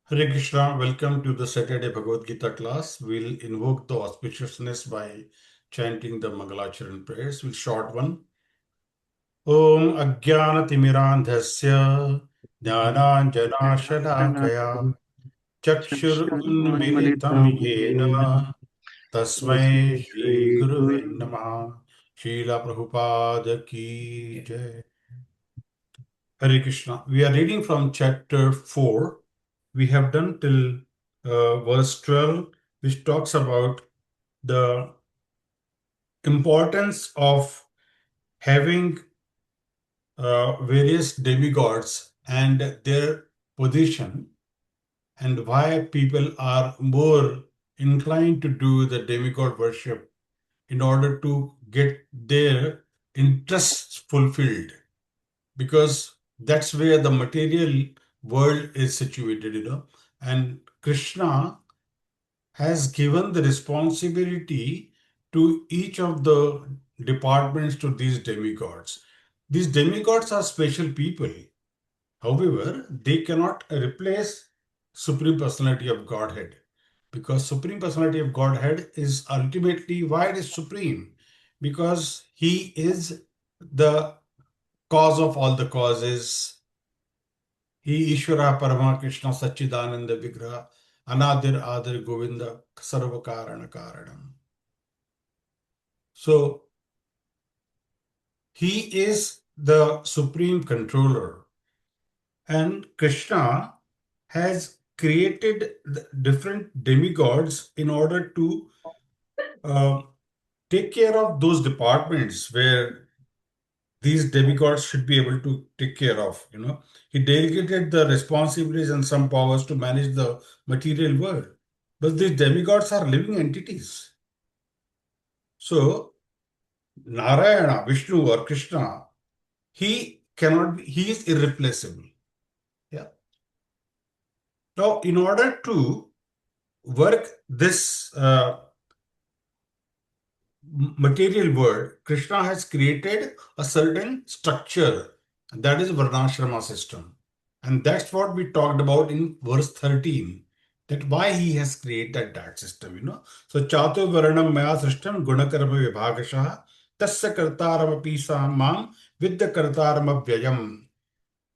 Hare Krishna, welcome to the Saturday Bhagavad Gita class. We'll invoke the auspiciousness by chanting the Mangalacharan prayers. We'll short one. Om Ajnanatimirandhasya Jnananjanashalakaya Chakshur Unmilitam Yena Tasmai Shri Guruve Namaha. Srila Prabhupada Ki Jai. Hare Krishna. We are reading from chapter 4. We have done till verse 12, which talks about the importance of having various demigods and their position, and why people are more inclined to do the demigod worship in order to get their interests fulfilled, because that's where the material world is situated. And Krishna has given the responsibility to each of the departments to these demigods. These demigods are special people. However, they cannot replace Supreme Personality of Godhead, because Supreme Personality of Godhead is ultimately why it is supreme, because he is the cause of all the causes. He Ishvara Parama Krishna Sachidananda Vigraha Anadir Adir Govinda Sarva Karana Karanam. So he is the supreme controller, and Krishna has created the different demigods in order to uh, take care of those departments where these demigods should be able to take care of. He delegated the responsibilities and some powers to manage the material world. But these demigods are living entities. So Narayana, Vishnu, or Krishna, he is irreplaceable. Yeah. Now, in order to work this material world, Krishna has created a certain structure, that is Varnashrama system. And that's what we talked about in verse 13, that why he has created that system. So, Chato Varanam Maya system, Gunakarma Vibhagasha, Tasya Kartaram Apisa Mam, Vidya Kartaram Vyayam.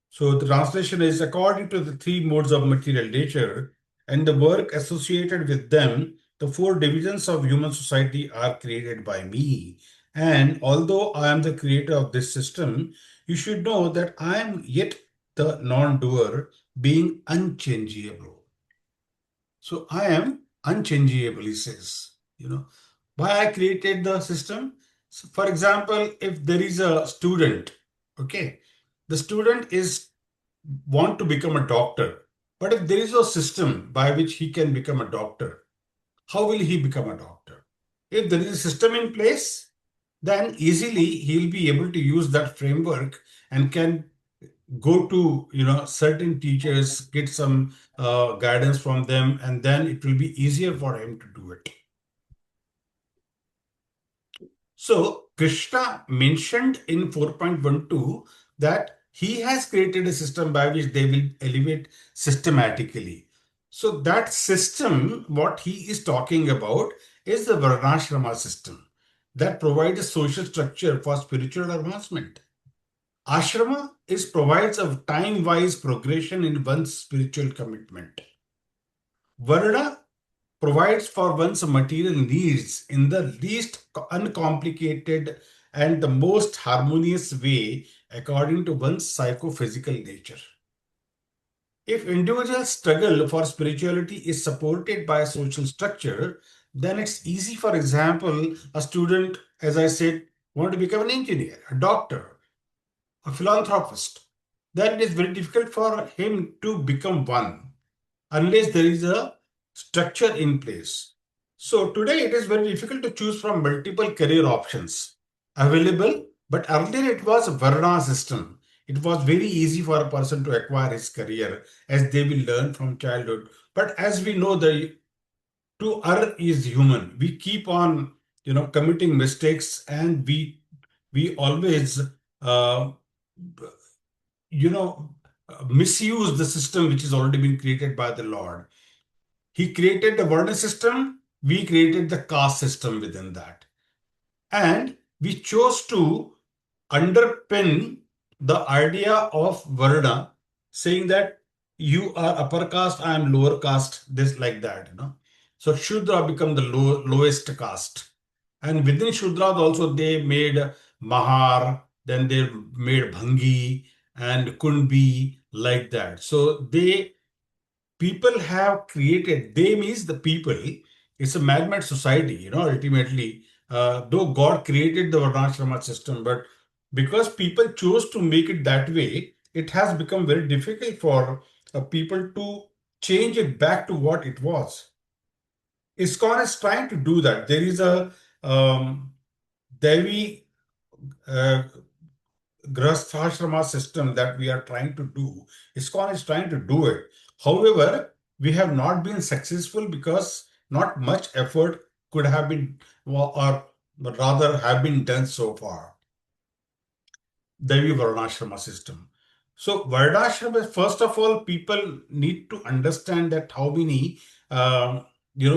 So the translation is according to the three modes of material nature and the work associated with them, the four divisions of human society are created by me. And although I am the creator of this system, you should know that I am yet the non-doer, being unchangeable. So I am unchangeable, he says. Why I created the system? So for example, if there is a student, okay, the student is want to become a doctor, but if there is a system by which he can become a doctor, how will he become a doctor? If there is a system in place, then easily he'll be able to use that framework and can go to certain teachers, get some guidance from them, and then it will be easier for him to do it. So Krishna mentioned in 4.12 that he has created a system by which they will elevate systematically. So that system, what he is talking about, is the Varnashrama system that provides a social structure for spiritual advancement. Ashrama provides a time-wise progression in one's spiritual commitment. Varna provides for one's material needs in the least uncomplicated and the most harmonious way according to one's psychophysical nature. If individuals' struggle for spirituality is supported by a social structure, then it's easy, for example, a student, as I said, want to become an engineer, a doctor, a philanthropist. Then it is very difficult for him to become one unless there is a structure in place. So today it is very difficult to choose from multiple career options available, but earlier it was a Varna system. It was very easy for a person to acquire his career as they will learn from childhood. But as we know, the to err is human. We keep on, committing mistakes, and we always, uh, you know, misuse the system which has already been created by the Lord. He created the Varna system, we created the caste system within that. And we chose to underpin the idea of Varna, saying that you are upper caste, I am lower caste, this like that, you know. So Shudra become the lowest caste. And within Shudras also they made Mahar, then they made Bhangi and Kunbi, like that. So people have created, they means the people, it's a man-made society, you know, ultimately. Though God created the Varnashrama system, but because people chose to make it that way, it has become very difficult for people to change it back to what it was. ISKCON is trying to do that. There is a Devi uh, Grasthashrama system that we are trying to do. ISKCON is trying to do it. However, we have not been successful because not much effort could have been, or rather have been done so far. Devi Varnashrama system. So Varnashrama, first of all, people need to understand that how many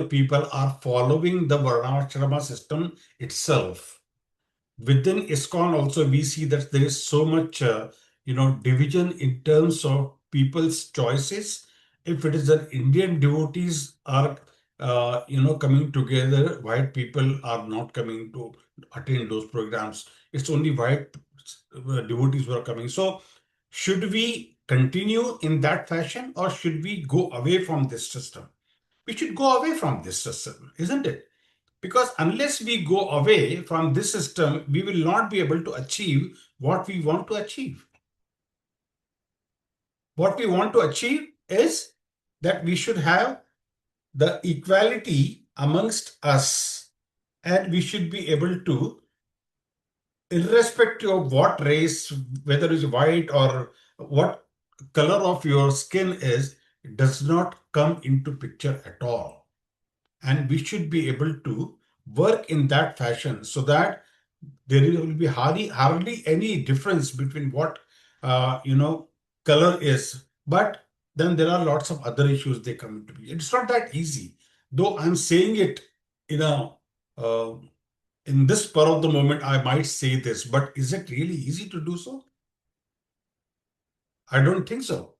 people are following the Varnashrama system itself. Within ISKCON also we see that there is so much division in terms of people's choices. If it is that Indian devotees are coming together, white people are not coming to attend those programs. It's only white devotees who are coming. So should we continue in that fashion, or should we go away from this system? We should go away from this system, isn't it? Because unless we go away from this system, we will not be able to achieve what we want to achieve. What we want to achieve is that we should have the equality amongst us, and we should be able to, irrespective of what race, whether it's white or what color of your skin is, it does not come into picture at all. And we should be able to work in that fashion so that there will be hardly any difference between what color is. But then there are lots of other issues they come into be. It's not that easy, though I'm saying it in a uh, in this spur of the moment. I might say this, but is it really easy to do so? I don't think so.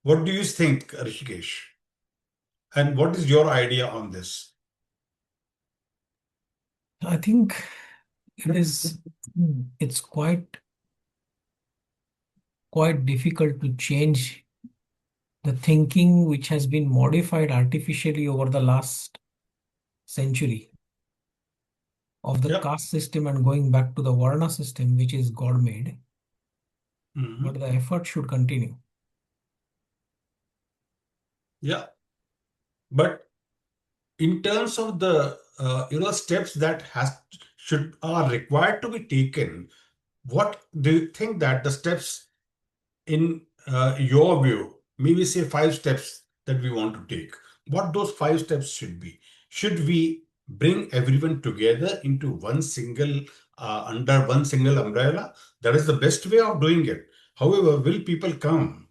What do you think, Rishikesh? And what is your idea on this? I think it's quite difficult to change the thinking which has been modified artificially over the last century of the Yep. caste system and going back to the Varna system, which is God made. Mhm. But the effort should continue. Yeah. But in terms of the steps that has should are required to be taken, what do you think that the steps in your view, maybe say 5 steps that we want to take, what those 5 steps should be? Should we bring everyone together into one single under one single umbrella? That is the best way of doing it. However, will people come?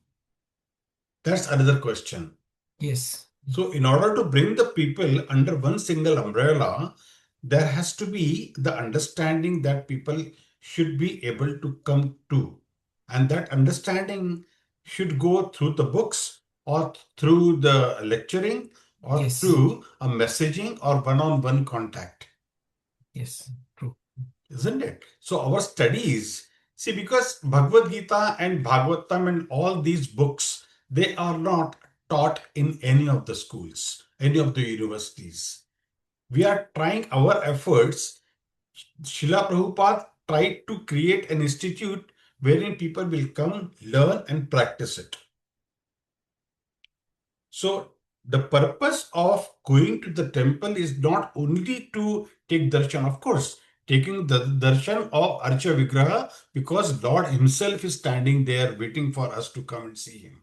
That's another question. Yes, So, in order to bring the people under one single umbrella, there has to be the understanding that people should be able to come to. And that understanding should go through the books, or through the lecturing, or yes, through a messaging or one on one contact, yes, true. isn't it? So, our studies, see, because Bhagavad Gita and Bhagavatam and all these books, they are not taught in any of the schools, any of the universities. We are trying our efforts. Srila Prabhupada tried to create an institute wherein people will come, learn, and practice it. So, the purpose of going to the temple is not only to take darshan, of course, taking the darshan of Archa Vigraha, because Lord Himself is standing there waiting for us to come and see Him.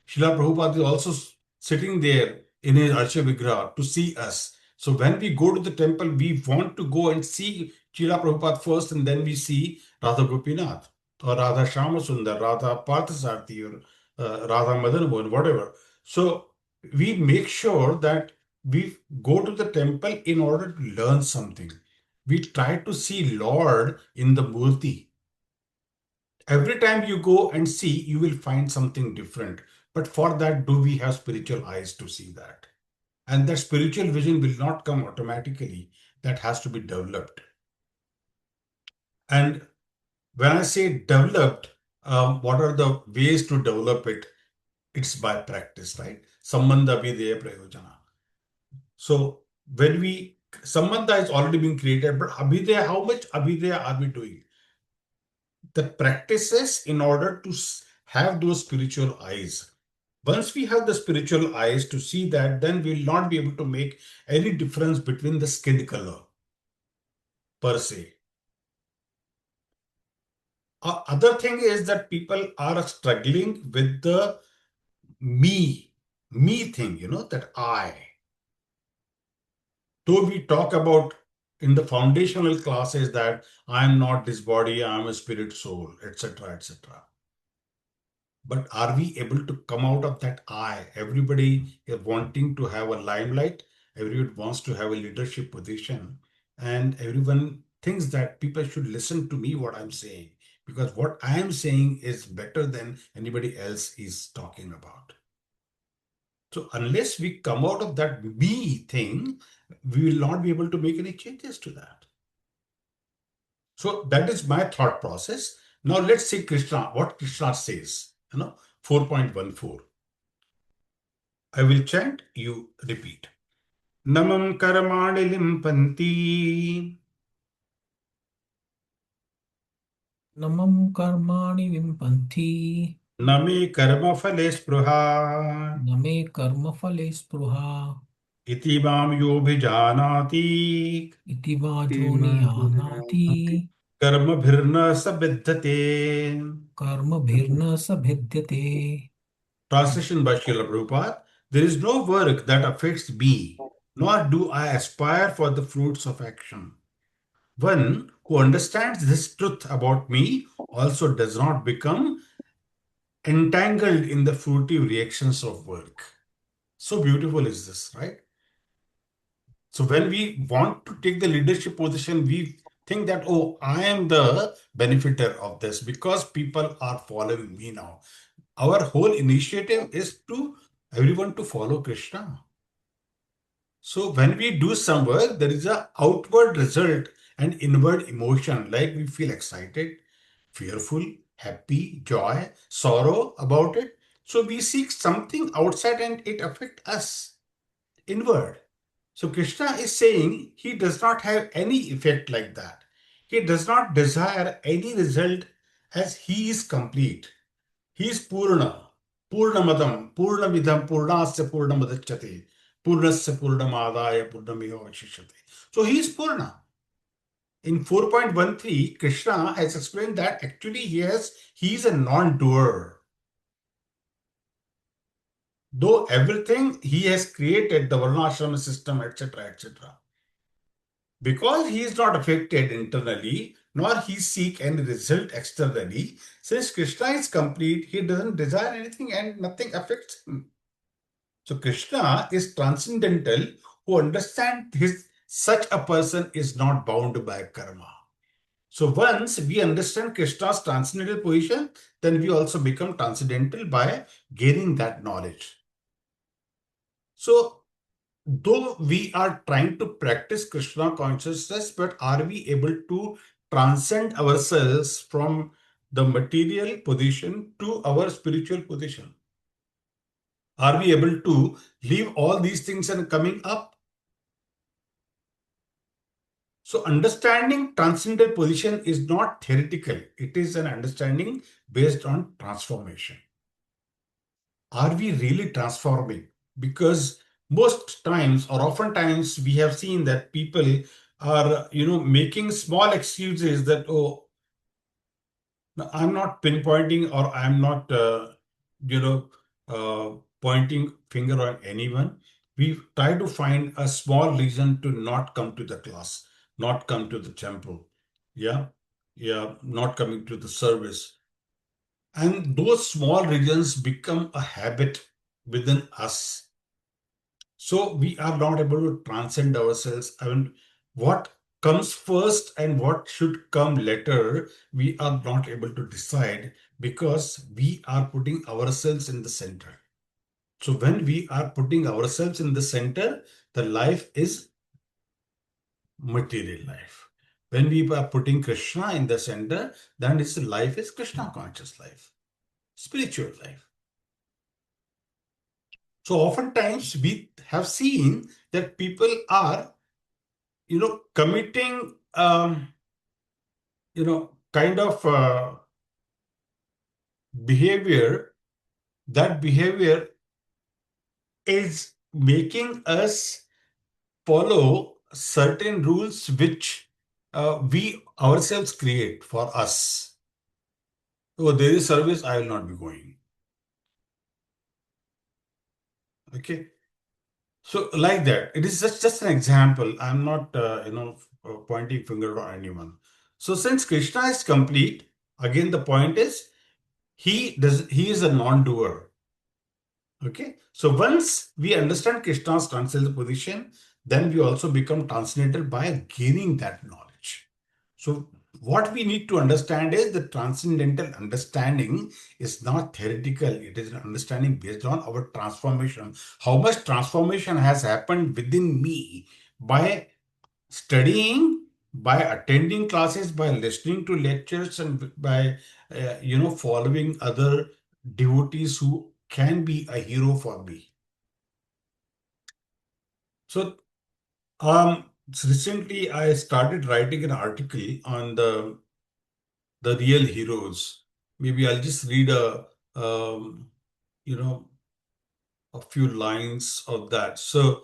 Srila Prabhupada is also sitting there in his Archa Vigraha to see us. So when we go to the temple, we want to go and see Srila Prabhupada first, and then we see Radha Gopinath. or Radha Shamasundar, Radha Parthasarthi, or Radha Madan Mohan, whatever. So we make sure that we go to the temple in order to learn something. We try to see Lord in the Murti. Every time you go and see, you will find something different. But for that, do we have spiritual eyes to see that? And that spiritual vision will not come automatically. That has to be developed. And when I say developed, what are the ways to develop it? It's by practice, right? Sambandha videya prayojana. So when Sambandha is already being created, but abhidaya, how much abhidaya are we doing? The practices in order to have those spiritual eyes. Once we have the spiritual eyes to see that, then we will not be able to make any difference between the skin color per se. Other thing is that people are struggling with the me thing, that I. Though we talk about in the foundational classes that I am not this body, I am a spirit soul, etc., etc. But are we able to come out of that I? Everybody is wanting to have a limelight, everyone wants to have a leadership position, and everyone thinks that people should listen to me what I'm saying, because what I am saying is better than anybody else is talking about. So unless we come out of that me thing, we will not be able to make any changes to that. So that is my thought process. Now let's see what Krishna says, 4.14. I will chant, you repeat. Namam karmani limpanti, Namam karmani vimpanthi. name karma phale spruha, Name karma phale spruha. iti mam yobhijanati, Iti vajoni anati. karma bhirna sabiddhate. Karma bhirna sabhidyate. Translation by Srila Prabhupada. There is no work that affects me, nor do I aspire for the fruits of action. One who understands this truth about me also does not become entangled in the fruitive reactions of work. So beautiful is this, right? So when we want to take the leadership position, we think that, oh, I am the benefiter of this because people are following me now. Our whole initiative is to everyone to follow Krishna. So when we do some work, there is a outward result and inward emotion, like we feel excited, fearful, happy, joy, sorrow about it. So we seek something outside and it affects us inward. So Krishna is saying he does not have any effect like that. He does not desire any result as he is complete. He is Purna, Purnamadam, Purnavidham, Purnasya Purnamadachyate, Purnasya Purnamadaya Purnameva Vashishyate. So he is Purna. In 4.13, Krishna has explained that actually he is a non-doer. Though everything he has created, the Varnashrama system, etc., etc. Because he is not affected internally, nor he seek any result externally, since Krishna is complete, he doesn't desire anything and nothing affects him. So Krishna is transcendental who understands such a person is not bound by karma. So once we understand Krishna's transcendental position, then we also become transcendental by gaining that knowledge. So though we are trying to practice Krishna consciousness, but are we able to transcend ourselves from the material position to our spiritual position? Are we able to leave all these things and coming up? So understanding transcendental position is not theoretical. It is an understanding based on transformation. Are we really transforming? Because most times or oftentimes we have seen that people are, making small excuses that, oh, no, I'm not pinpointing or I'm not, you know, pointing finger on anyone. We try to find a small reason to not come to the class, not come to the temple. Yeah. yeah, not coming to the service. And those small regions become a habit within us. So we are not able to transcend ourselves. I mean, what comes first and what should come later, we are not able to decide because we are putting ourselves in the center. So when we are putting ourselves in the center, the life is material life. When we are putting Krishna in the center, then its life is Krishna conscious life, spiritual life. So oftentimes we have seen that people are, committing, kind of behavior. That behavior is making us follow certain rules which we ourselves create for us. Oh, there is service, I will not be going. Okay. So like that, it is just an example. I'm not, pointing finger on anyone. So since Krishna is complete, again the point is he is a non-doer. Okay. So once we understand Krishna's transcendental position, then we also become transcendental by gaining that knowledge. So what we need to understand is the transcendental understanding is not theoretical. It is an understanding based on our transformation. How much transformation has happened within me by studying, by attending classes, by listening to lectures, and by following other devotees who can be a hero for me. So recently I started writing an article on the real heroes. Maybe I'll just read you know, a few lines of that. So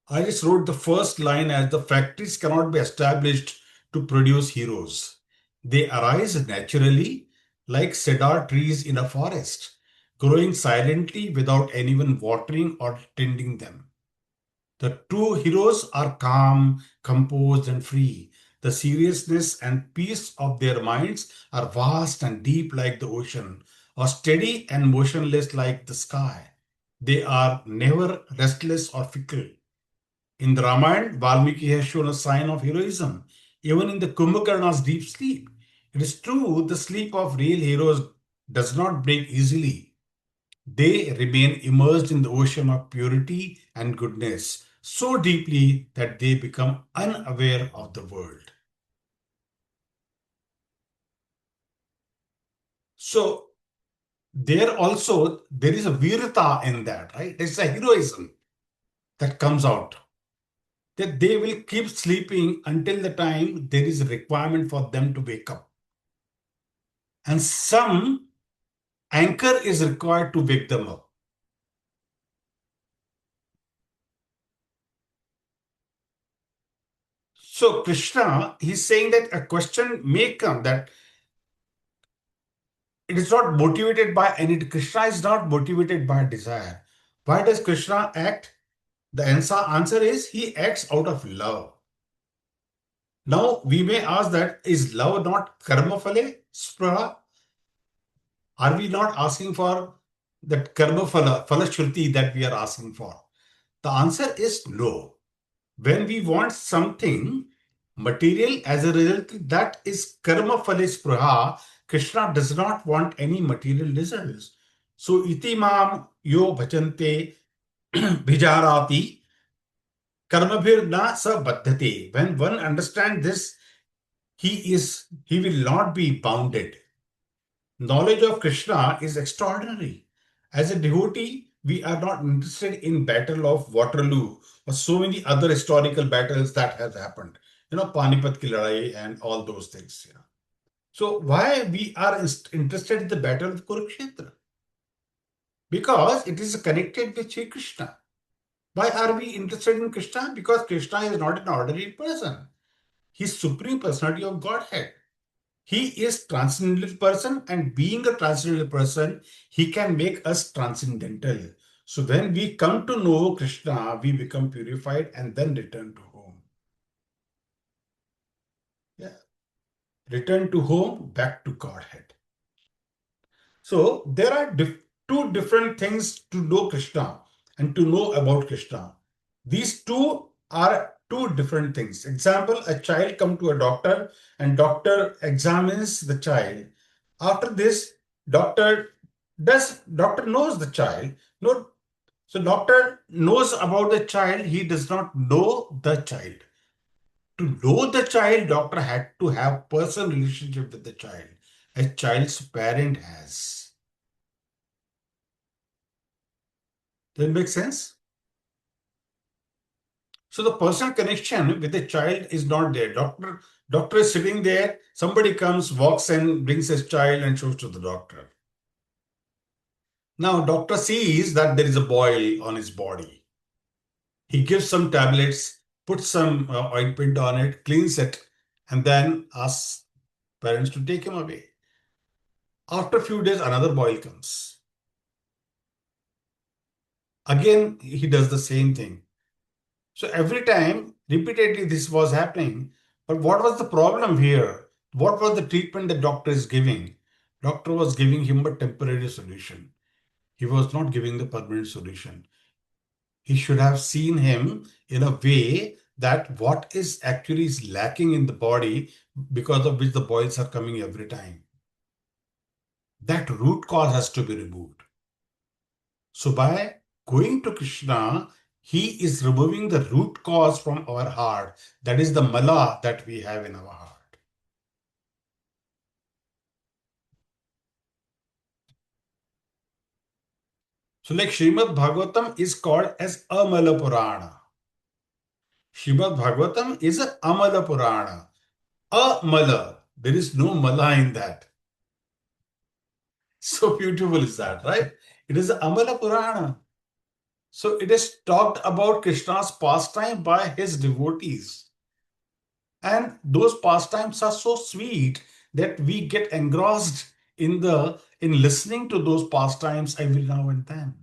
I just wrote the first line as the factories cannot be established to produce heroes. They arise naturally like cedar trees in a forest, growing silently without anyone watering or tending them. The true heroes are calm, composed, and free. The seriousness and peace of their minds are vast and deep like the ocean, or steady and motionless like the sky. They are never restless or fickle. In the Ramayana, Valmiki has shown a sign of heroism, even in the Kumbhakarna's deep sleep. It is true, the sleep of real heroes does not break easily. They remain immersed in the ocean of purity and goodness so deeply that they become unaware of the world. So there is a virata in that, right? It's a heroism that comes out. That they will keep sleeping until the time there is a requirement for them to wake up. And some anchor is required to wake them up. So Krishna, he's saying that a question may come that it is not motivated by any, Krishna is not motivated by desire. Why does Krishna act? The answer is he acts out of love. Now we may ask that is love not karma phale spra? Are we not asking for that karma phala, phalashruti that we are asking for? The answer is no. When we want something material as a result, that is karma phale spra. Krishna does not want any material results. So itimam yo bhajante bhijarati karmabhir na sa baddhate. When one understands this, he will not be bounded. Knowledge of Krishna is extraordinary. As a devotee, we are not interested in Battle of Waterloo or so many other historical battles that have happened. Panipat ki ladai and all those things. So why we are interested in the Battle of Kurukshetra? Because it is connected with Sri Krishna. Why are we interested in Krishna? Because Krishna is not an ordinary person. He is supreme personality of Godhead. He is transcendental person, and being a transcendental person, he can make us transcendental. So when we come to know Krishna, we become purified and then return to home. Yeah. return to home, back to Godhead. So there are two different things to know Krishna and to know about Krishna. These two are two different things. Example, a child come to a doctor and doctor examines the child. After this, doctor knows the child. No, so doctor knows about the child. He does not know the child. To know the child, doctor had to have personal relationship with the child. A child's parent has. Does that make sense? So the personal connection with the child is not there. Doctor is sitting there. Somebody comes, walks in, brings his child and shows to the doctor. Now doctor sees that there is a boil on his body. He gives some tablets, puts some ointment on it, cleans it, and then asks parents to take him away. After a few days, another boil comes. Again, he does the same thing. So every time, repeatedly, this was happening. But what was the problem here? What was the treatment the doctor is giving? Doctor was giving him a temporary solution. He was not giving the permanent solution. He should have seen him in a way that what is actually is lacking in the body because of which the boils are coming every time. That root cause has to be removed. So by going to Krishna, he is removing the root cause from our heart. That is the mala that we have in our heart. So like Srimad Bhagavatam is called as Amala Purana. Srimad Bhagavatam is a Amala Purana. Amala. There is no mala in that. So beautiful is that, right? It is the Amala Purana. So it is talked about Krishna's pastime by his devotees. And those pastimes are so sweet that we get engrossed in listening to those pastimes every now and then.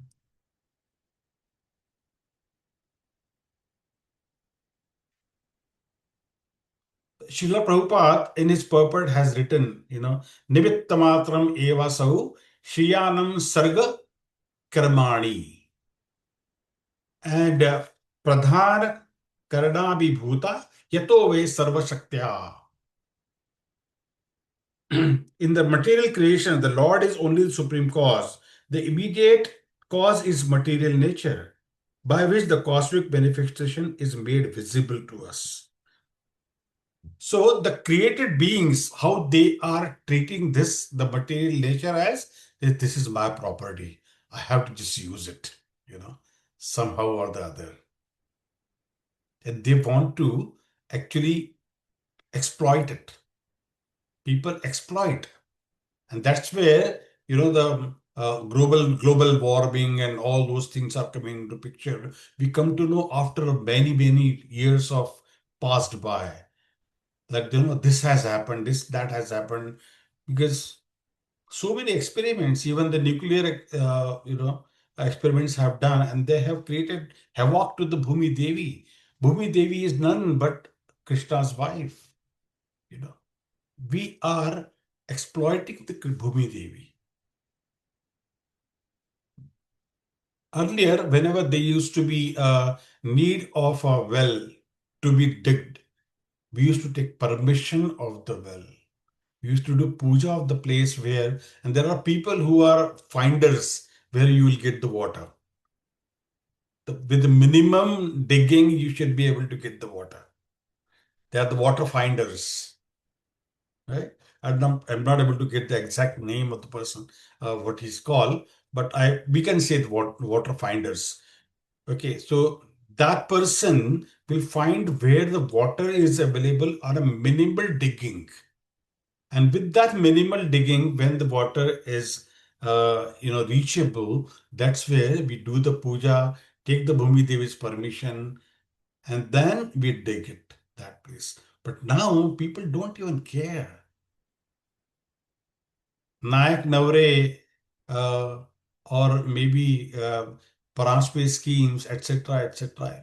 Srila Prabhupada in his purport has written, Nimittamatram eva sau Shriyanam Sarga Karmani. And Pradhan Karanabhibhuta Yato Ve Sarva Shaktya. In the material creation, the Lord is only the supreme cause. The immediate cause is material nature, by which the cosmic manifestation is made visible to us. So the created beings, how they are treating this, the material nature as, this is my property. I have to just use it, somehow or the other. And they want to actually exploit it. People exploit. And that's where, the global warming and all those things are coming into picture. We come to know after many, many years of passed by that, this has happened, that has happened, because so many experiments, even the nuclear, experiments have done, and they have created havoc to the Bhumi Devi. Bhumi Devi is none but Krishna's wife, We are exploiting the Bhumi Devi. Earlier, whenever there used to be a need of a well to be digged, we used to take permission of the well. We used to do puja of the place where, and there are people who are finders where you will get the water. With the minimum digging, you should be able to get the water. They are the water finders, right? I'm not able to get the exact name of the person, what he's called, but we can say the water finders. Okay, so that person will find where the water is available on a minimal digging. And with that minimal digging, when the water is reachable, that's where we do the puja, take the Bhumi Devi's permission, and then we dig it, that place. But now people don't even care. Nayak Navre, or maybe Paranspe schemes, etc., etc.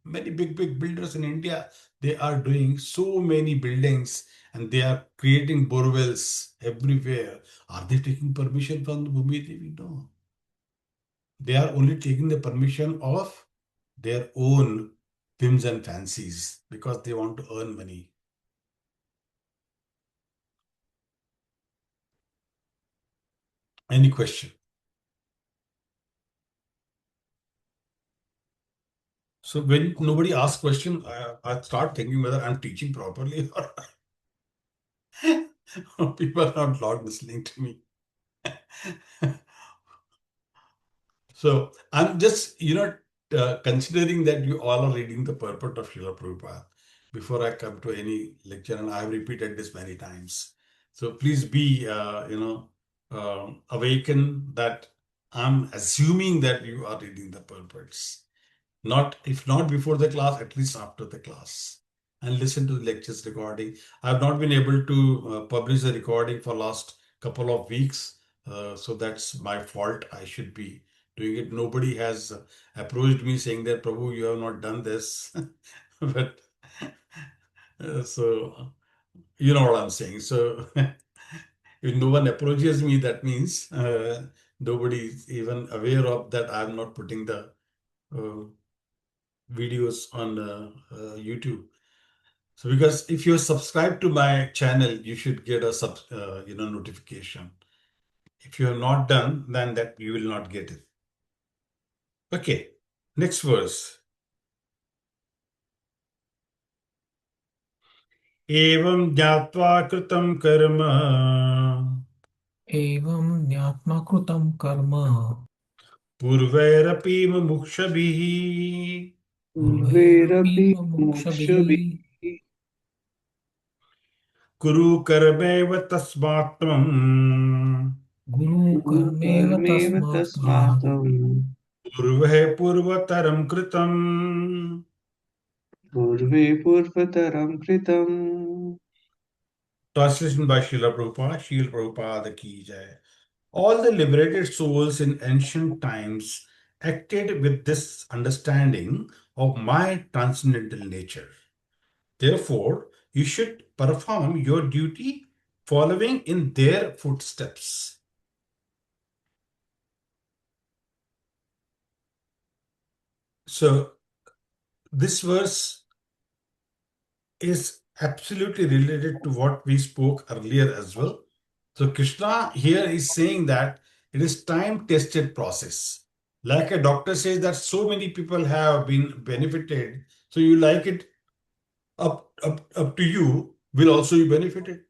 Many big builders in India, they are doing so many buildings, and they are creating borewells everywhere. Are they taking permission from the Bhumi Devi? No. They are only taking the permission of their own whims and fancies because they want to earn money. Any question? So when nobody asks question, I start thinking whether I'm teaching properly or people are not listening to me. So I'm just, considering that you all are reading the purport of Srila Prabhupada before I come to any lecture, and I've repeated this many times. So please be, awakened that I'm assuming that you are reading the purports. Not, if not before the class, at least after the class. And listen to the lectures recording. I've not been able to publish the recording for last couple of weeks. So that's my fault. I should be doing it. Nobody has approached me saying that, Prabhu, you have not done this. But so you know what I'm saying. So if no one approaches me, that means nobody is even aware of that I'm not putting the uh, videos on YouTube. So because if you subscribe to my channel, you should get a notification. If you have not done, then that you will not get it. Okay, next verse. एवं ज्ञात्वा कृतं कर्म एवं ज्ञात्वा कृतं कर्म पूर्वैरपि मुमुक्षभिः पूर्वैरपि पूर्वैरपि मुमुक्षुभिः मोक्षभिः कुरु कर्मैव तस्मात् त्वम् गुरु कर्मेव कर्मेव तस्मात् त्वम् तस्मात् पूर्वः पूर्वतरं कृतम्. पूर्वे पूर्वतरं कृतम्. Translation by Srila Prabhupada. Srila Prabhupada ki jai. All the liberated souls in ancient times acted with this understanding of my transcendental nature. Therefore, you should perform your duty following in their footsteps. So, this verse is absolutely related to what we spoke earlier as well. So Krishna here is saying that it is time-tested process. Like a doctor says that so many people have been benefited, so you like it, up to you, will also be benefited.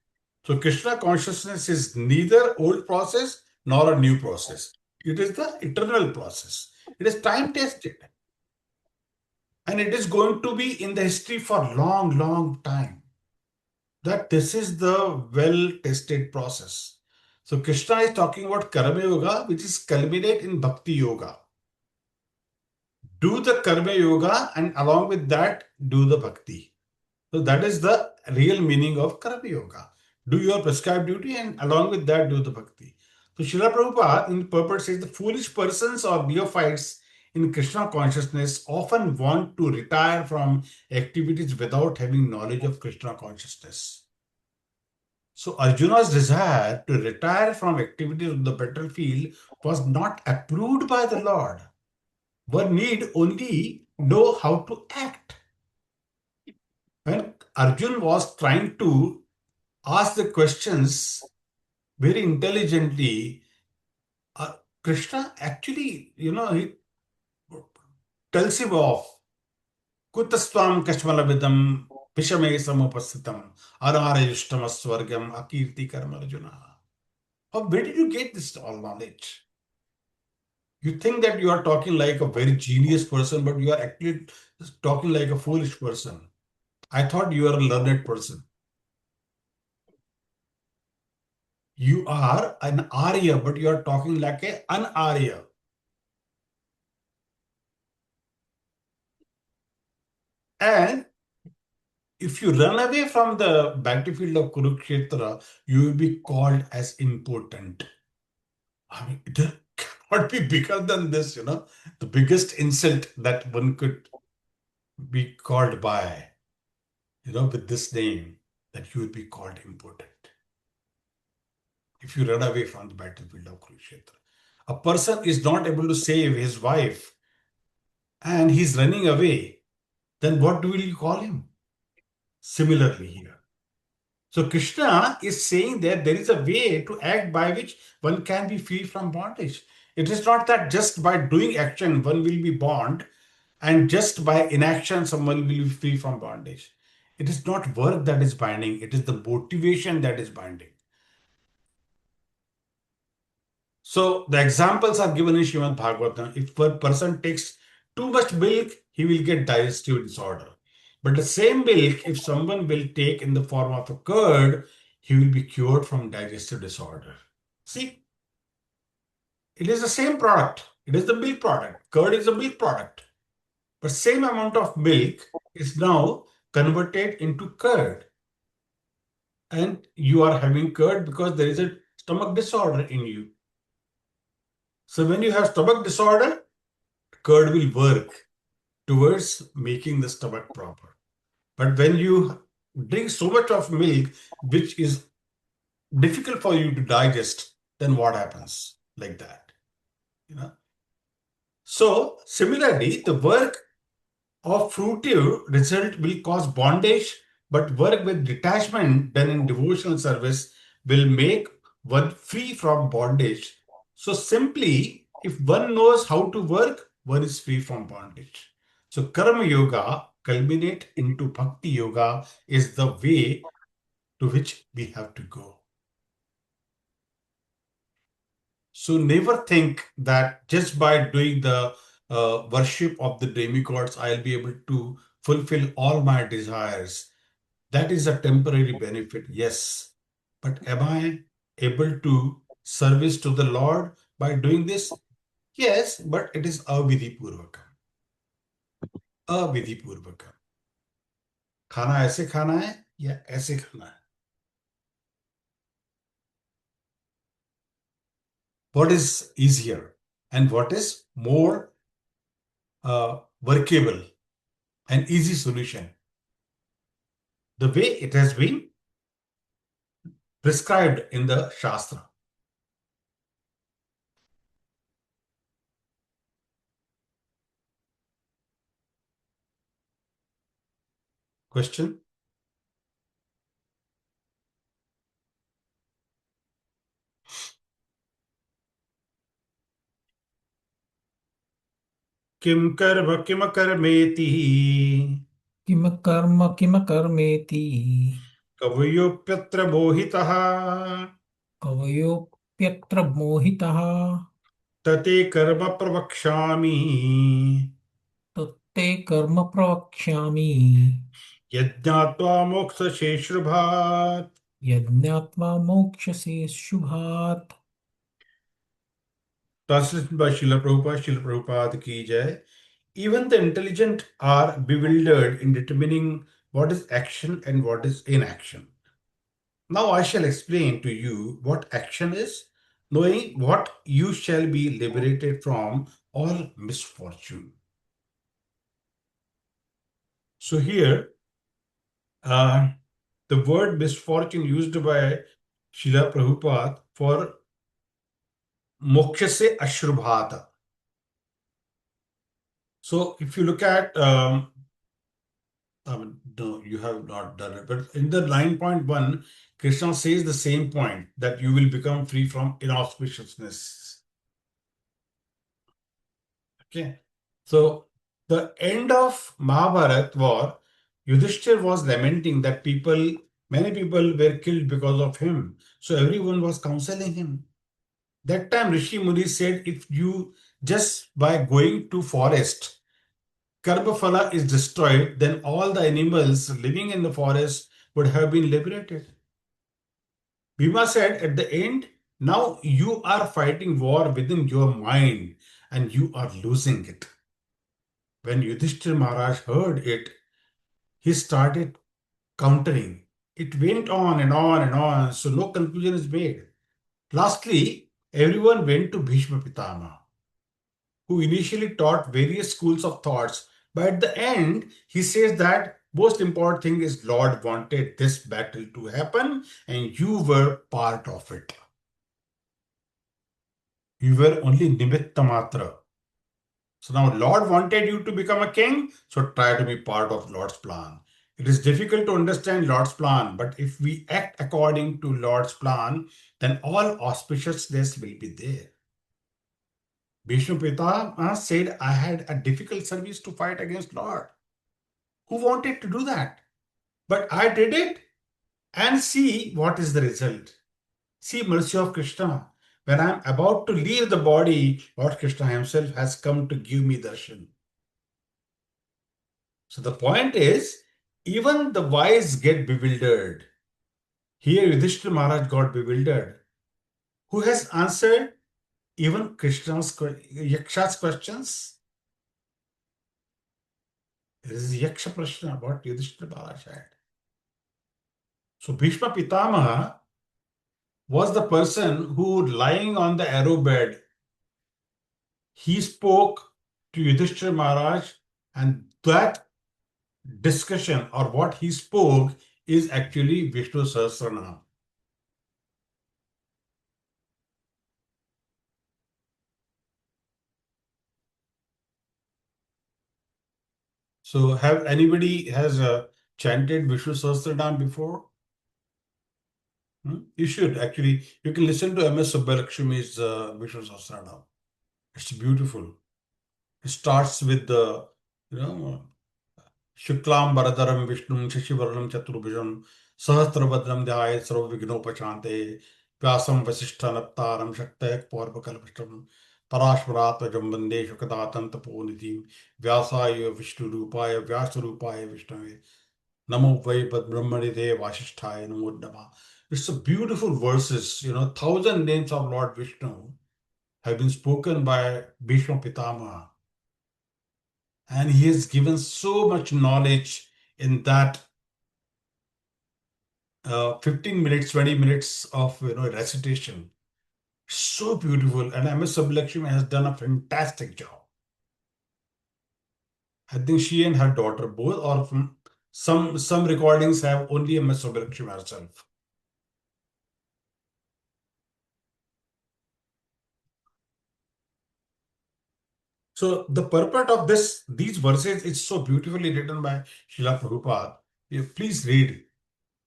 So Krishna consciousness is neither old process nor a new process. It is the eternal process. It is time-tested. And it is going to be in the history for long, long time. That this is the well-tested process. So Krishna is talking about Karma Yoga, which is culminate in Bhakti Yoga. Do the Karma Yoga and along with that, do the Bhakti. So that is the real meaning of Karma Yoga. Do your prescribed duty and along with that, do the Bhakti. So Srila Prabhupada in purport says the foolish persons or neophytes in Krishna consciousness often want to retire from activities without having knowledge of Krishna consciousness. So Arjuna's desire to retire from activities on the battlefield was not approved by the Lord. One need only know how to act. When Arjun was trying to ask the questions very intelligently, Krishna actually, he tells him off. Kutasvam kashmalabidam vishame samupasitam anarayushtam swargam akirti karma Arjuna. Where did you get this all knowledge? You think that you are talking like a very genius person, but you are actually talking like a foolish person. I thought you are a learned person. You are an Arya, but you are talking like an Arya. And if you run away from the battlefield of Kurukshetra, you will be called as impotent. I mean, there cannot be bigger than this, the biggest insult that one could be called by, with this name. that you will be called impotent. If you run away from the battlefield of Kurukshetra, a person is not able to save his wife and he's running away, then what will you call him? Similarly here. So Krishna is saying that there is a way to act by which one can be free from bondage. It is not that just by doing action one will be bound and just by inaction someone will be free from bondage. It is not work that is binding, it is the motivation that is binding. So the examples are given in Srimad Bhagavatam. If a person takes too much milk, he will get digestive disorder. But the same milk, if someone will take in the form of a curd, he will be cured from digestive disorder. See, it is the same product. It is the milk product. Curd is a milk product. But same amount of milk is now converted into curd. And you are having curd because there is a stomach disorder in you. So when you have stomach disorder, curd will work towards making the stomach proper. But when you drink so much of milk, which is difficult for you to digest, then what happens? Like that, you know. So similarly, the work of fruitive result will cause bondage, but work with detachment done in devotional service will make one free from bondage. So simply, if one knows how to work, one is free from bondage. So karma yoga culminate into bhakti yoga is the way to which we have to go. So never think that just by doing the worship of the demigods, I'll be able to fulfill all my desires. That is a temporary benefit, yes. But am I able to service to the Lord by doing this? Yes, but it is avidhi purvakam. अविधि पूर्वक खाना ऐसे खाना है या ऐसे खाना है. What is easier and what is more workable and easy solution? The way it has been prescribed in the Shastra. Question? किम कर्म किम कर्मेति किम कर्म किम कर्मेति कवयोप्यत्र मोहितः कवयोऽप्यत्र मोहितः तते कर्म प्रवक्ष्यामि तत्ते कर्म प्रवक्ष्यामि यज्ञात्वा मोक्षशेषुभात्. यज्ञात्वा मोक्षसे शुभात्. Translated by Srila Prabhupada. Srila Prabhupada ki jai. Even the intelligent are bewildered in determining what is action and what is inaction. Now I shall explain to you what action is, knowing what you shall be liberated from all misfortune. So here, the word misfortune used by Srila Prabhupada for moksha se ashrubhata. So if you look at, no, you have not done it, but in the 9.1, Krishna says the same point that you will become free from inauspiciousness. Okay. So the end of Mahabharat war, Yudhishthir was lamenting that many people were killed because of him. So everyone was counseling him. That time Rishi Muni said, if you just by going to forest, Karbaphala is destroyed, then all the animals living in the forest would have been liberated. Bhima said at the end, now you are fighting war within your mind and you are losing it. When Yudhishthir Maharaj heard it, he started countering. It went on and on and on, so no conclusion is made. Lastly, everyone went to Bhishma Pitama, who initially taught various schools of thoughts, but at the end, he says that Most important thing is Lord wanted this battle to happen and you were part of it. You were only nimitta matra. So now Lord wanted you to become a king, so try to be part of Lord's plan. It is difficult to understand Lord's plan, but if we act according to Lord's plan, then all auspiciousness will be there. Vishnu Pitama said, I had a difficult service to fight against Lord. Who wanted to do that? But I did it and see what is the result. See mercy of Krishna. When I am about to leave the body, Lord Krishna himself has come to give me darshan. So the point is, even the wise get bewildered. Here Yudhishthira Maharaj got bewildered. Who has answered even Yaksha's questions? There is Yaksha Prashna, what Yudhishthira Maharaj had. So Bhishma Pitamaha was the person who, lying on the arrow bed, he spoke to Yudhishthira Maharaj, and that discussion or what he spoke is actually Vishnu Sahasranam. So have anybody has chanted Vishnu Sahasranam before? You should actually. You can listen to M.S. Subbulakshmi's Vishnu Sahasranam. It's beautiful. It starts with the, Shuklam Bharadaram Vishnum Shashivarnam Chaturbhujam Sahasrabhadram Dhyayat Sarvavighnopashante Vyasam Vasishthanaptaram Shaktayak Paurvakalpashtam Parashvaratmajam Vande Shukadatam Taponidhim Vyasaya Vishnurupaya Vyasarupaya Vishnave Namo Vai Brahmanide Vasisthaya Namo Nama. It's a beautiful verses, 1,000 names of Lord Vishnu have been spoken by Bhishma Pitama. And he has given so much knowledge in that 15 minutes, 20 minutes of recitation. So beautiful. And M.S. Subbulakshmi has done a fantastic job. I think she and her daughter both, or from some recordings have only M.S. Subbulakshmi herself. So the purport of these verses is so beautifully written by Srila Prabhupada. Please read.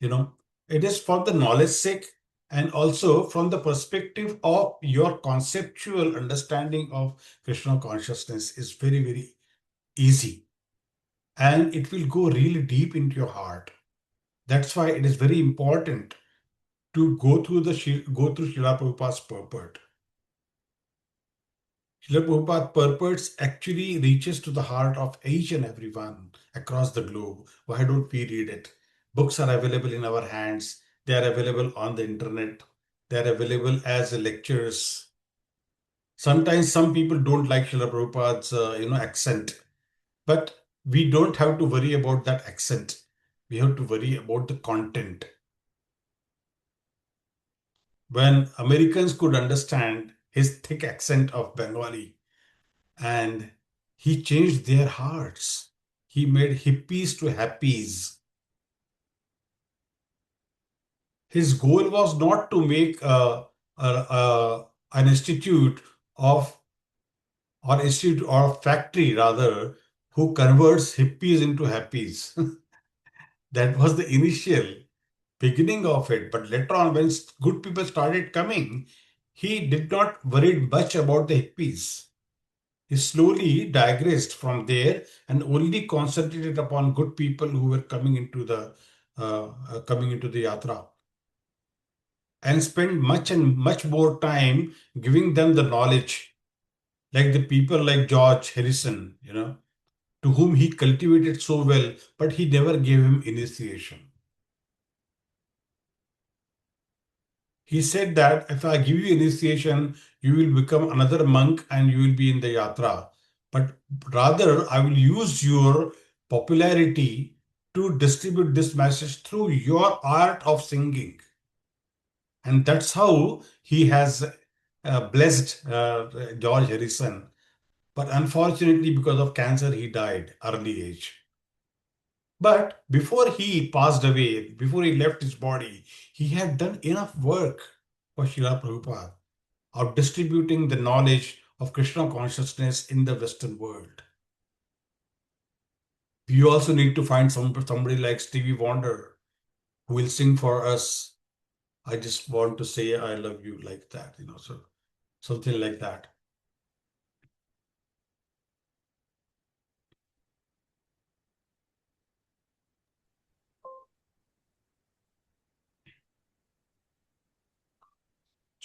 It is for the knowledge sake and also from the perspective of your conceptual understanding of Krishna consciousness is very, very easy. And it will go really deep into your heart. That's why it is very important to go through Srila Prabhupada's purport. Srila Prabhupada's purports actually reaches to the heart of each and everyone across the globe. Why don't we read it? Books are available in our hands. They are available on the internet. They are available as lectures. Sometimes some people don't like Srila Prabhupada's accent, but we don't have to worry about that accent. We have to worry about the content. When Americans could understand his thick accent of Bengali, and he changed their hearts. He made hippies to happies. His goal was not to make an institute of or factory rather who converts hippies into happies. That was the initial beginning of it. But later on, when good people started coming, he did not worry much about the hippies. He slowly digressed from there and only concentrated upon good people who were coming into the yatra, and spent much more time giving them the knowledge, like the people like George Harrison, to whom he cultivated so well, but he never gave him initiation. He said that if I give you initiation, you will become another monk and you will be in the yatra. But rather, I will use your popularity to distribute this message through your art of singing. And that's how he has blessed George Harrison. But unfortunately, because of cancer, he died early age. But before he passed away, before he left his body, he had done enough work for Srila Prabhupada of distributing the knowledge of Krishna consciousness in the Western world. We also need to find somebody like Stevie Wonder who will sing for us. I just want to say I love you like that, so something like that.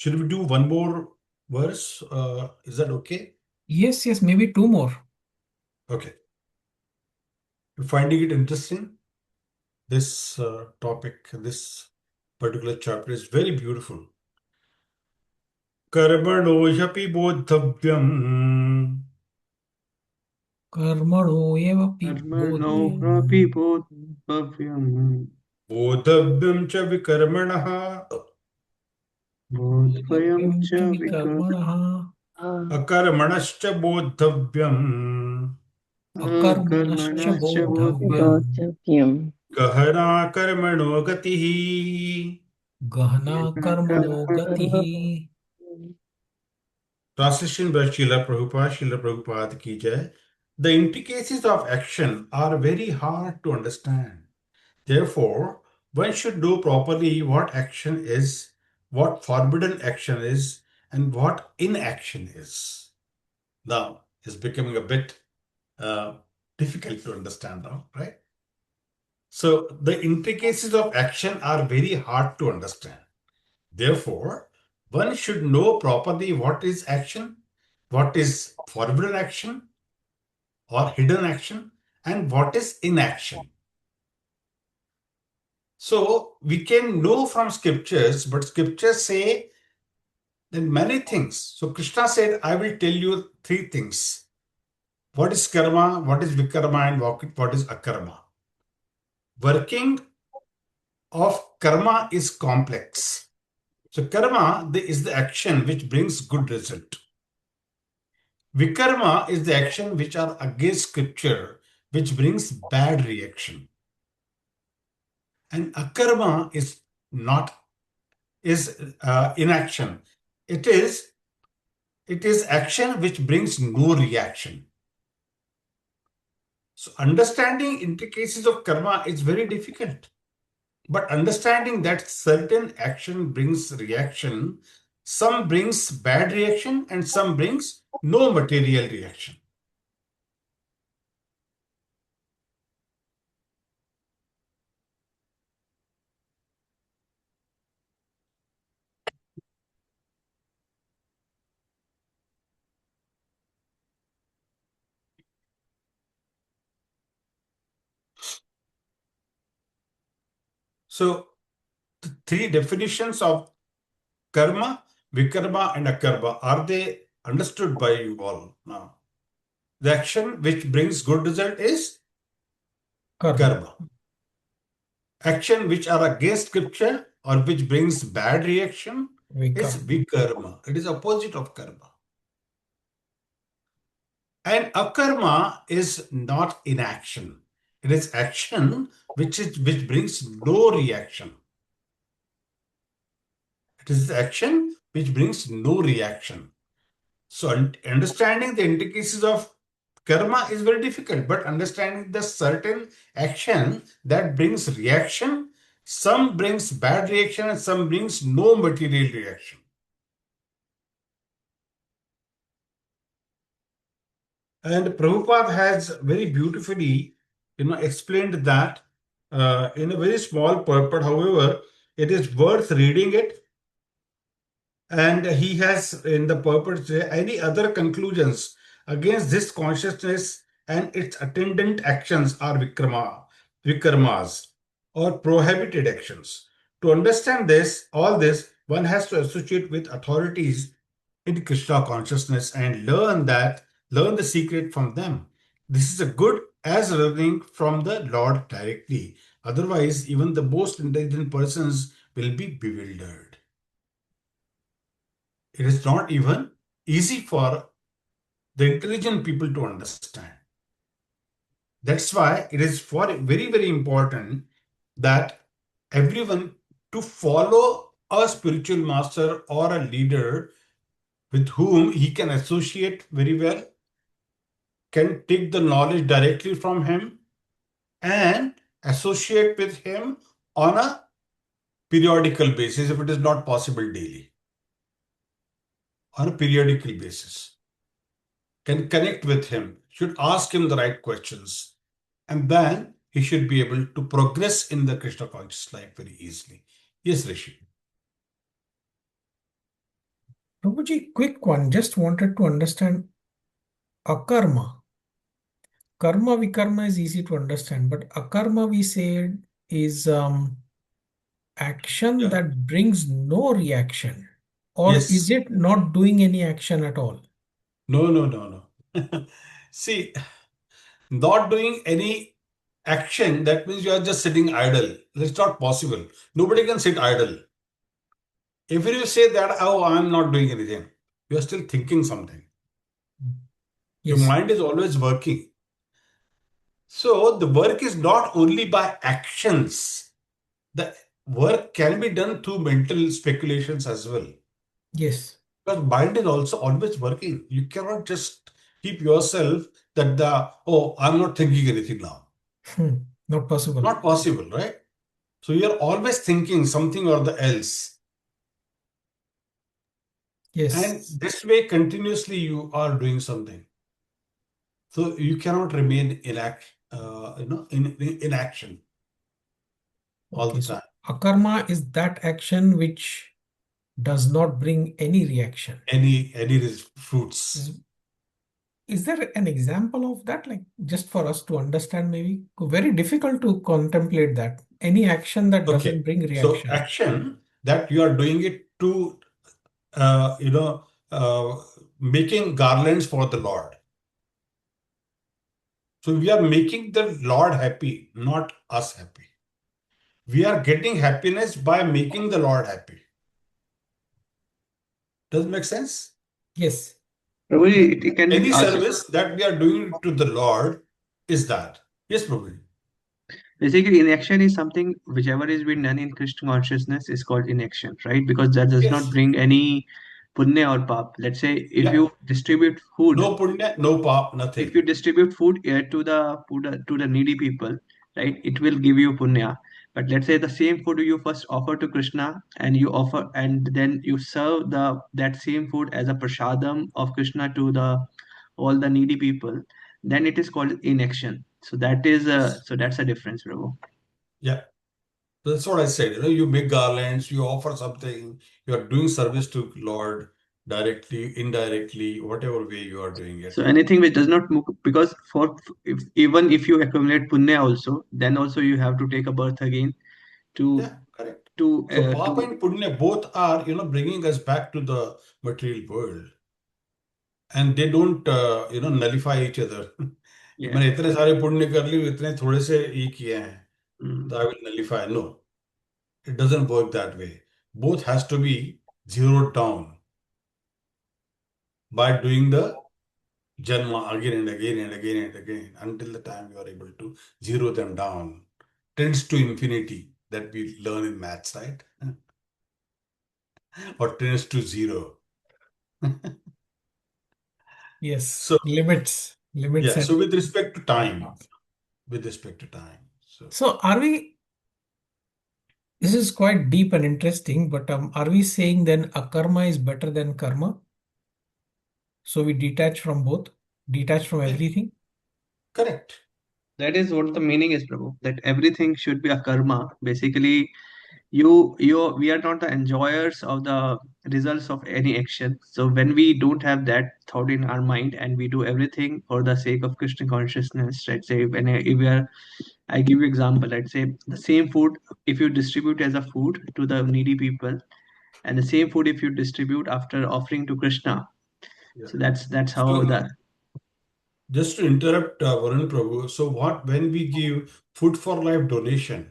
Should we do one more verse? Is that okay? Yes, maybe two more. Okay. You're finding it interesting? This topic, this particular chapter is very beautiful. कर्मणो ह्यपि बोद्धव्यम् कर्मणो एवपि कर्मणो ह्यपि बोद्धव्यम् बोद्धव्यम् बोद्धव्यं च विकर्मणः बोद्धव्यं बोद्धव्यं च च विकर्मणः अकर्मणश्च बोद्धव्यम् अकर्मणश्च कर्मणश्च बोद्धव्यम् बोद्धव्यम् गहना कर्मणो गतिः गहना कर्मणो गतिः. Translation by Srila Prabhupada ki jai. The intricacies of action are very hard to understand. Therefore, one should know properly what action is, what forbidden action is, and what inaction is. Now, it's becoming a bit difficult to understand now, right? So, the intricacies of action are very hard to understand. Therefore, one should know properly what is action, what is forbidden action or hidden action, and what is inaction. So we can know from scriptures, but scriptures say that many things. So Krishna said, I will tell you three things. What is karma, what is vikarma, and what is akarma. Working of karma is complex. So karma is the action which brings good result. Vikarma is the action which are against scripture, which brings bad reaction. And akarma is not inaction. It is action which brings no reaction. So understanding intricacies of karma is very difficult. But understanding that certain action brings reaction, some brings bad reaction and some brings no material reaction. So the three definitions of karma, vikarma, and akarma, are they understood by you all now? The action which brings good result is karma. Action which are against scripture or which brings bad reaction is vikarma. It is opposite of karma. And akarma is not inaction. It is action which brings no reaction. It is action which brings no reaction. So understanding the intricacies of karma is very difficult, but understanding the certain action that brings reaction, some brings bad reaction and some brings no material reaction. And Prabhupada has very beautifully, explained that in a very small purport. However, it is worth reading it. And he has in the purport any other conclusions against this consciousness and its attendant actions are vikarmas or prohibited actions. To understand all this, one has to associate with authorities in Krishna consciousness and learn the secret from them. This is a good as learning from the Lord directly. Otherwise, even the most intelligent persons will be bewildered. It is not even easy for the intelligent people to understand. That's why it is very, very important that everyone to follow a spiritual master or a leader with whom he can associate very well, can take the knowledge directly from him and associate with him on a periodical basis if it is not possible daily, on a periodical basis. Can connect with him, should ask him the right questions, and then he should be able to progress in the Krishna conscious life very easily. Yes, Rishi. Prabhuji, quick one. Just wanted to understand akarma. Karma vikarma is easy to understand, but akarma we said is action Yeah. that brings no reaction, or is Yes. it not doing any action at all? No, no, no, no. See, not doing any action, that means you are just sitting idle. That's not possible. Nobody can sit idle. If you say that, oh, I'm not doing anything, you are still thinking something. Your Yes, mind is always working. So the work is not only by actions. The work can be done through mental speculations as well. yes. Because mind is also always working. You cannot just keep yourself that oh, I'm not thinking anything now. Not possible. Not possible, right? So you're always thinking something or the else. And Yes. this way continuously you are doing something. So you cannot remain in action all Okay, the so time. akarma is that action which does not bring any reaction. Any fruits. Is, is there an example of that? Like just for us to understand, maybe? Very difficult to contemplate that. Any action that doesn't Okay. bring So reaction. action that you are doing it to uh, you know uh, making garlands for the Lord. So we are making the Lord happy, not us happy. We are getting happiness by making the Lord happy. Does it make sense? Yes. Prabhuji, it can be Any also service that we are doing to the Lord is that. Yes, Prabhu. basically inaction is something whichever is being done in Krishna consciousness is called inaction, right? Because that does not Yes. bring any punya or pap. Let's say if Yeah. you distribute food, No punya, no pap, if nothing. you distribute food to the needy people, right, it will give you punya. But let's say the same food you first offer to Krishna, and you offer, and then you serve the that same food as a prasadam of Krishna to the all the needy people, then it is called inaction. So that is Yes. so that's a difference, Prabhu. Yeah. That's what I said. You make garlands, you offer something, you are doing service to Lord directly, indirectly, whatever way you are doing So it. anything which does not move, because even if you accumulate punya also, then also you have to take a birth again to Yeah, correct. So Papa to and Punya both are, bringing us back to the material world, and they don't, nullify each other. कि yeah. मैंने इतने सारे पुण्य कर लिए इतने थोड़े से ये किए हैं Mm. तो I will nullify. No, it doesn't work that way. Both has to be zeroed down by doing the janma again and again and again and again until the time you are able to zero them down. Tends to infinity that we learn in maths, right? Or tends to zero. Yes. So Limits. Limits yeah, and so with respect to time, boundaries. with respect to time. So So are we, this is quite deep and interesting, but are we saying then akarma is better than karma? So we detach from both, detach from yeah, everything? correct. That is what the meaning is, Prabhu. That everything should be a karma. Basically, you we are not the enjoyers of the results of any action. So when we don't have that thought in our mind and we do everything for the sake of Krishna consciousness, let's say if we are, I give you example. Let's say the same food, if you distribute as a food to the needy people, and the same food if you distribute after offering to Krishna. Yeah. So that's how So the just to interrupt Varun Prabhu, so what when we give food for life donation,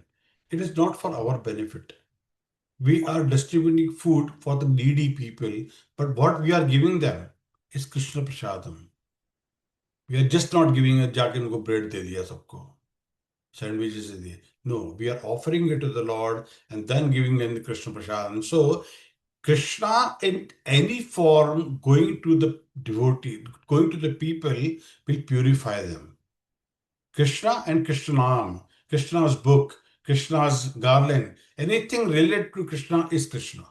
it is not for our benefit. We are distributing food for the needy people, but what we are giving them is Krishna Prasadam. We are just not giving a जाके उनको bread दे दिया सबको, sandwiches दे दिए. No, we are offering it to the Lord and then giving them the Krishna Prasad. And so Krishna in any form going to the devotee, going to the people will purify them. Krishna and Krishnam, Krishna's book, Krishna's garland, anything related to Krishna is Krishna.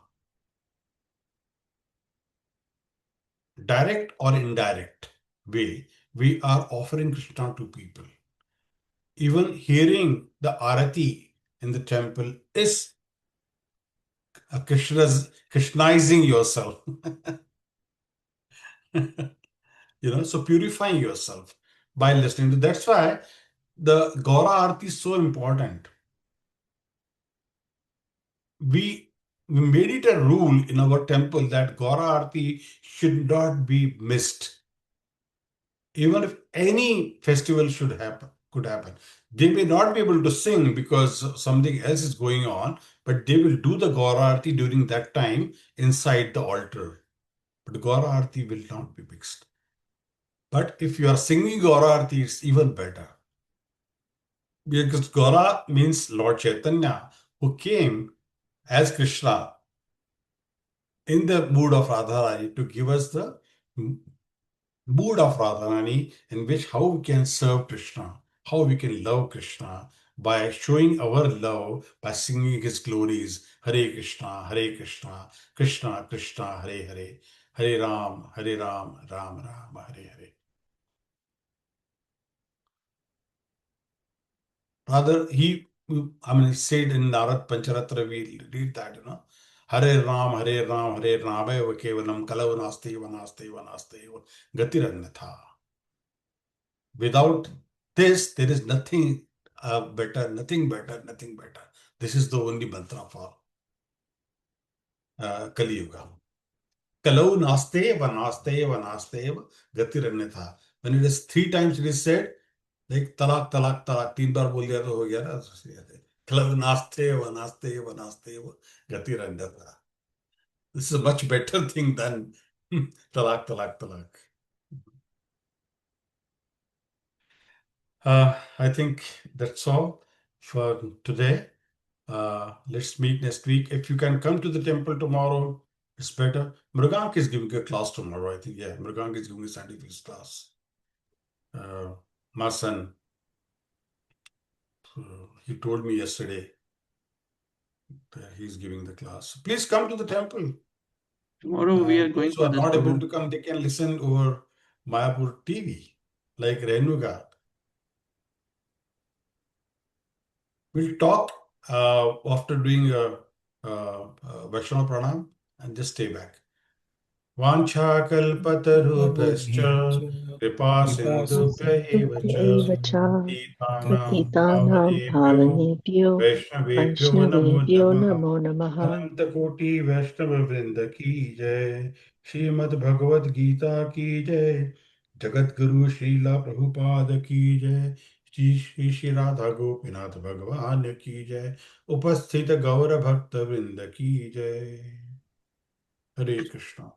Direct or indirect way, we are offering Krishna to people. Even hearing the arati in the temple is Krishnizing yourself. So purifying yourself by listening to. That's why the Gaura Arati is so important. We made it a rule in our temple that Gaura Arati should not be missed. Even if any festival could happen. They may not be able to sing because something else is going on, but they will do the Gaura Arati during that time inside the altar. But Gaura Arati will not be mixed. But if you are singing Gaura Arati, it's even better. Because Gaura means Lord Chaitanya, who came as Krishna in the mood of Radharani to give us the mood of Radharani in which how we can serve Krishna, how we can love Krishna by showing our love by singing his glories. Hare Krishna, Krishna Krishna, Hare Hare, Hare Ram, Ram Ram, Hare Hare. Rather, he said in Narad Pancharatra, we read that, Hare Ram, Hare Ram, Eva Kevalam, Kalav Naste, Vanaste, Vanaste, Gatirannatha. Without this, there is nothing better, nothing better, nothing better. This is the only mantra for Kali Yuga. Kalau naste, vanaste, vanaste, gatirannatha. When it is 3 times, it is said, like talak, talak, talak, 3 बार बोल दिया तो हो गया ना. Kalau naste, vanaste, vanaste, gatirannatha. This is a much better thing than talak, talak, talak. I think that's all for today. Let's meet next week. If you can come to the temple tomorrow, it's better. Mrugank is giving a class tomorrow, I think. Yeah, Mrugank is giving a scientific class. My son, he told me yesterday that he's giving the class. Please come to the temple. Tomorrow we are going Those who for are this, not able Prabhu. to come, they can listen over Mayapur TV, like Renuga. We'll talk after doing a Vaishnava Pranam and just stay back. वाञ्छाकल्पतरुभ्यश्च कृपा कृपा सिन्धुभ्य एव च एव च पतितानां पतितानां पावनेभ्यो पावनेभ्यो वैष्णवेभ्यो नमो वैष्णवेभ्यो नमः नमो नमः। अनंतकोटि वैष्णव वृंद की जय। श्रीमद् भगवद गीता की जय। जगत गुरु श्रीला प्रभुपाद की जय। श्री श्री श्री राधा गोपीनाथ भगवान की जय। उपस्थित गौर भक्त वृंद की जय। हरे कृष्णा।